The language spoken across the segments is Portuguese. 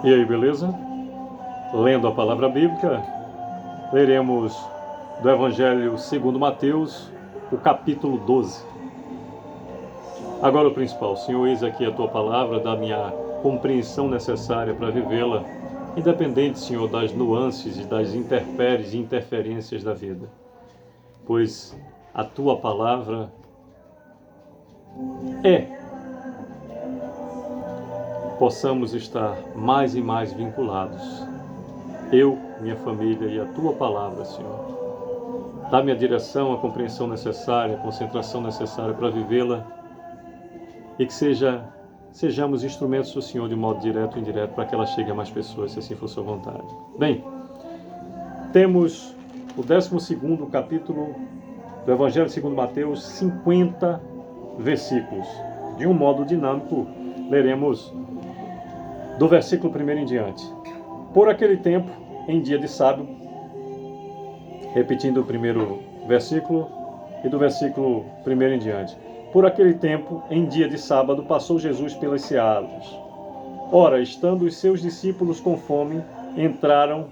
E aí, beleza? Lendo a palavra bíblica, leremos do Evangelho segundo Mateus, o capítulo 12. Agora o principal, Senhor, eis aqui a Tua palavra, dá-me a compreensão necessária para vivê-la, independente, Senhor, das nuances e das intempéries e interferências da vida. Pois a Tua palavra possamos estar mais e mais vinculados. Eu, minha família e a Tua palavra, Senhor. Dá-me a direção, a compreensão necessária, a concentração necessária para vivê-la e que sejamos instrumentos do Senhor de modo direto ou indireto para que ela chegue a mais pessoas, se assim for sua vontade. Bem, temos o 12º capítulo do Evangelho segundo Mateus, 50 versículos. De um modo dinâmico, leremos do versículo 1 em diante. Por aquele tempo, em dia de sábado, repetindo o primeiro versículo e do versículo 1 em diante. Por aquele tempo, em dia de sábado, passou Jesus pelas searas. Ora, estando os seus discípulos com fome, entraram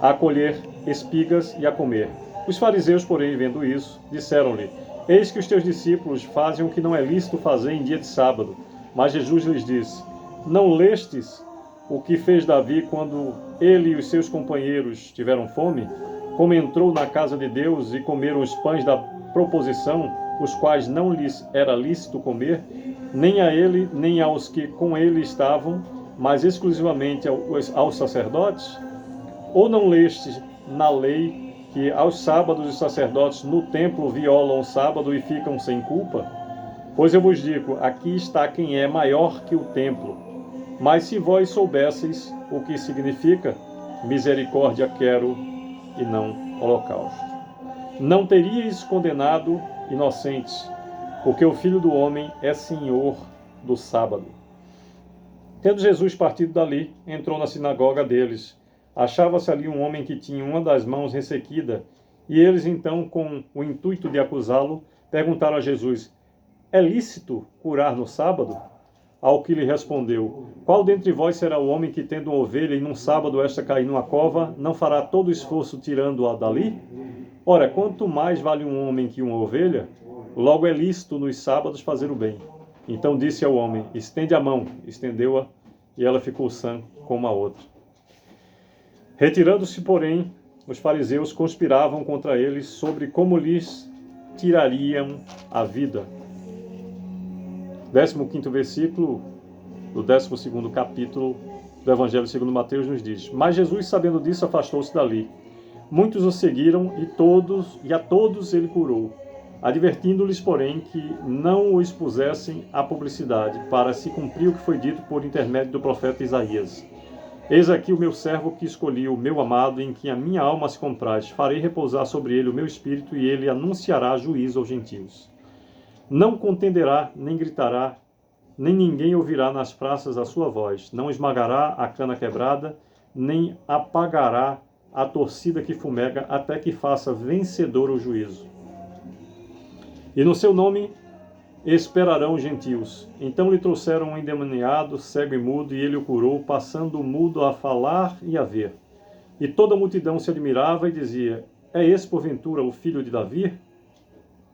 a colher espigas e a comer. Os fariseus, porém, vendo isso, disseram-lhe: Eis que os teus discípulos fazem o que não é lícito fazer em dia de sábado. Mas Jesus lhes disse: Não lestes o que fez Davi quando ele e os seus companheiros tiveram fome? Como entrou na casa de Deus e comeram os pães da proposição, os quais não lhes era lícito comer, nem a ele, nem aos que com ele estavam, mas exclusivamente aos sacerdotes? Ou não lestes na lei que aos sábados os sacerdotes no templo violam o sábado e ficam sem culpa? Pois eu vos digo, aqui está quem é maior que o templo. Mas se vós soubesseis o que significa, misericórdia quero e não holocausto, não teríeis condenado inocentes, porque o Filho do Homem é Senhor do sábado. Tendo Jesus partido dali, entrou na sinagoga deles. Achava-se ali um homem que tinha uma das mãos ressequida, e eles então, com o intuito de acusá-lo, perguntaram a Jesus: É lícito curar no sábado? Ao que lhe respondeu: Qual dentre vós será o homem que, tendo uma ovelha e num sábado esta cair numa cova, não fará todo o esforço tirando-a dali? Ora, quanto mais vale um homem que uma ovelha? Logo é lícito nos sábados fazer o bem. Então disse ao homem: Estende a mão. Estendeu-a, e ela ficou sã como a outra. Retirando-se, porém, os fariseus conspiravam contra eles sobre como lhes tirariam a vida. 15º versículo do 12º capítulo do Evangelho segundo Mateus nos diz: Mas Jesus, sabendo disso, afastou-se dali. Muitos o seguiram e a todos ele curou, advertindo-lhes, porém, que não o expusessem à publicidade, para se cumprir o que foi dito por intermédio do profeta Isaías. Eis aqui o meu servo que escolhi, o meu amado, em quem a minha alma se compraz. Farei repousar sobre ele o meu espírito, e ele anunciará juízo aos gentios. Não contenderá, nem gritará, nem ninguém ouvirá nas praças a sua voz. Não esmagará a cana quebrada, nem apagará a torcida que fumega, até que faça vencedor o juízo. E no seu nome esperarão os gentios. Então lhe trouxeram um endemoniado, cego e mudo, e ele o curou, passando o mudo a falar e a ver. E toda a multidão se admirava e dizia: É esse, porventura, o filho de Davi?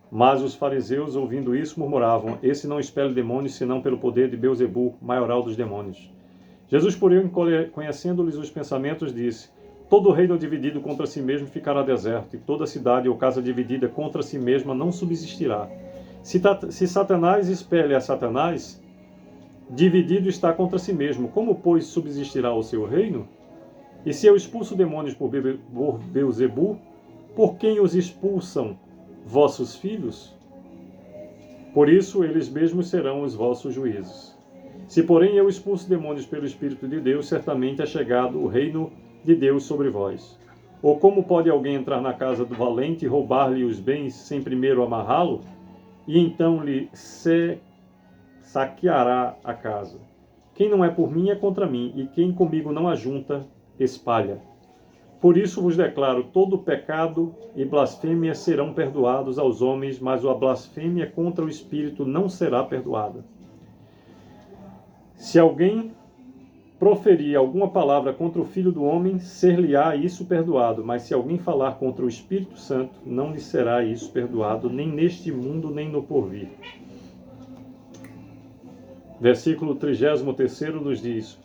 Mas os fariseus, ouvindo isso, murmuravam: Esse não expele demônios, senão pelo poder de Beelzebu, maioral dos demônios. Jesus, porém, conhecendo-lhes os pensamentos, disse: Todo reino dividido contra si mesmo ficará deserto, e toda cidade ou casa dividida contra si mesma não subsistirá. Se Satanás espelha a Satanás, dividido está contra si mesmo. Como, pois, subsistirá o seu reino? E se eu expulso demônios por Beelzebu, por quem os expulsam vossos filhos? Por isso eles mesmos serão os vossos juízes. Se, porém, eu expulso demônios pelo Espírito de Deus, certamente é chegado o reino de Deus sobre vós. Ou como pode alguém entrar na casa do valente e roubar-lhe os bens sem primeiro amarrá-lo? E então lhe saqueará a casa. Quem não é por mim é contra mim, e quem comigo não ajunta, espalha. Por isso vos declaro, todo pecado e blasfêmia serão perdoados aos homens, mas a blasfêmia contra o Espírito não será perdoada. Se alguém proferir alguma palavra contra o Filho do Homem, ser-lhe-á isso perdoado. Mas se alguém falar contra o Espírito Santo, não lhe será isso perdoado, nem neste mundo, nem no porvir. Versículo 33 nos diz: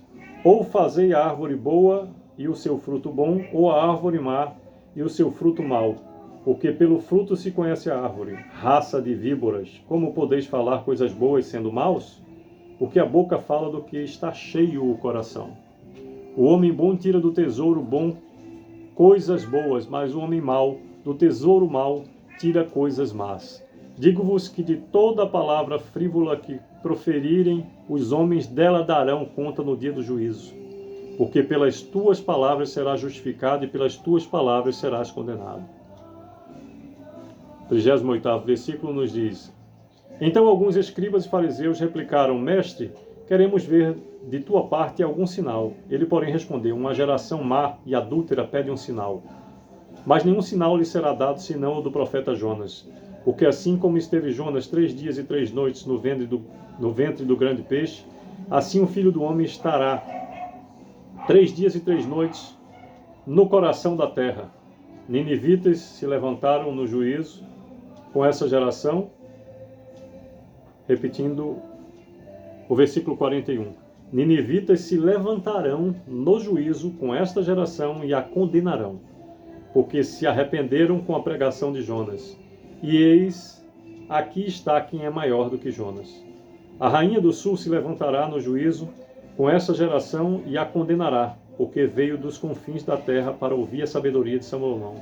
ou fazei a árvore boa e o seu fruto bom, ou a árvore má e o seu fruto mau. Porque pelo fruto se conhece a árvore. Raça de víboras, como podeis falar coisas boas sendo maus? Porque a boca fala do que está cheio o coração. O homem bom tira do tesouro bom coisas boas, mas o homem mau, do tesouro mau, tira coisas más. Digo-vos que de toda palavra frívola que proferirem, os homens dela darão conta no dia do juízo. Porque pelas tuas palavras serás justificado e pelas tuas palavras serás condenado. 38º versículo nos diz: então alguns escribas e fariseus replicaram: mestre, queremos ver de tua parte algum sinal. Ele, porém, respondeu: uma geração má e adúltera pede um sinal. Mas nenhum sinal lhe será dado, senão o do profeta Jonas. Porque assim como esteve Jonas 3 dias e 3 noites no ventre do grande peixe, assim o Filho do Homem estará 3 dias e 3 noites no coração da terra. Ninivitas se levantaram no juízo com essa geração, repetindo o versículo 41. Ninivitas se levantarão no juízo com esta geração e a condenarão, porque se arrependeram com a pregação de Jonas. E eis, aqui está quem é maior do que Jonas. A rainha do sul se levantará no juízo com esta geração e a condenará, porque veio dos confins da terra para ouvir a sabedoria de Salomão.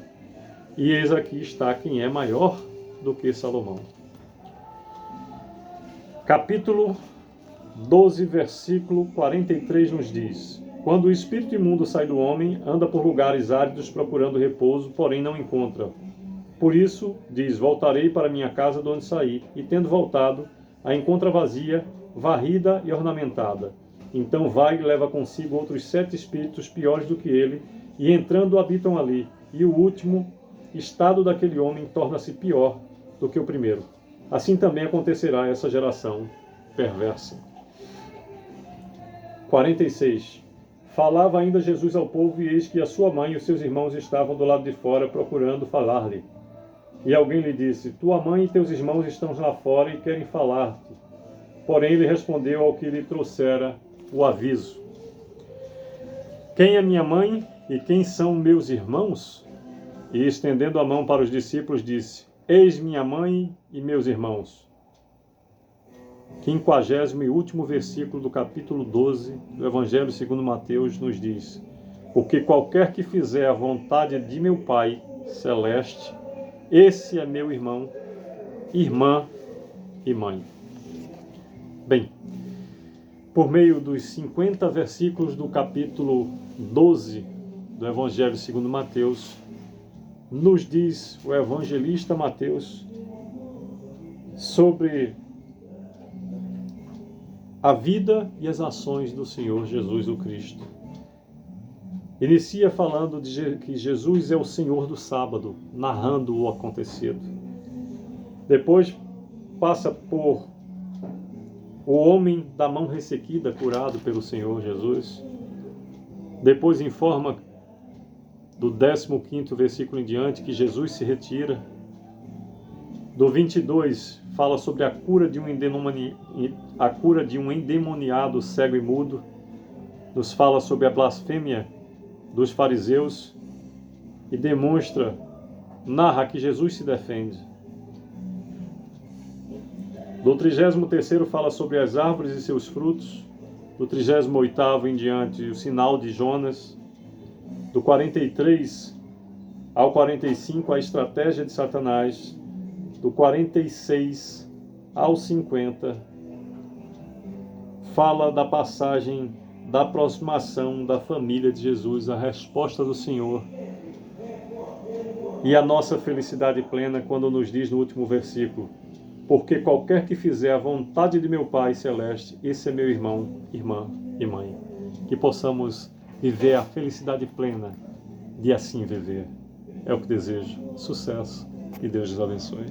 E eis, aqui está quem é maior do que Salomão. Capítulo 12, versículo 43 nos diz: quando o espírito imundo sai do homem, anda por lugares áridos procurando repouso, porém não encontra. Por isso, diz: voltarei para minha casa de onde saí, e tendo voltado, a encontra vazia, varrida e ornamentada. Então vai e leva consigo outros 7 espíritos piores do que ele, e entrando habitam ali, e o último estado daquele homem torna-se pior do que o primeiro. Assim também acontecerá a essa geração perversa. 46. Falava ainda Jesus ao povo, e eis que a sua mãe e os seus irmãos estavam do lado de fora, procurando falar-lhe. E alguém lhe disse: tua mãe e teus irmãos estão lá fora e querem falar-te. Porém ele respondeu ao que lhe trouxera o aviso: quem é minha mãe e quem são meus irmãos? E estendendo a mão para os discípulos, disse: eis minha mãe e meus irmãos. 50º e último versículo do capítulo 12 do Evangelho segundo Mateus nos diz: porque qualquer que fizer a vontade de meu Pai celeste, esse é meu irmão, irmã e mãe. Bem, por meio dos 50 versículos do capítulo 12 do Evangelho segundo Mateus, nos diz o evangelista Mateus sobre a vida e as ações do Senhor Jesus o Cristo. Inicia falando de que Jesus é o Senhor do sábado, narrando o acontecido. Depois passa por o homem da mão ressequida, curado pelo Senhor Jesus. Depois informa, do 15º versículo em diante, que Jesus se retira. Do 22, fala sobre a cura de um endemoniado cego e mudo. Nos fala sobre a blasfêmia dos fariseus e narra que Jesus se defende. Do 33º fala sobre as árvores e seus frutos. Do 38º em diante, o sinal de Jonas. Do 43 ao 45, a estratégia de Satanás. Do 46 ao 50, fala da passagem da aproximação da família de Jesus, a resposta do Senhor e a nossa felicidade plena quando nos diz no último versículo: porque qualquer que fizer a vontade de meu Pai celeste, esse é meu irmão, irmã e mãe. Que possamos viver a felicidade plena de assim viver. É o que desejo. Sucesso e Deus os abençoe.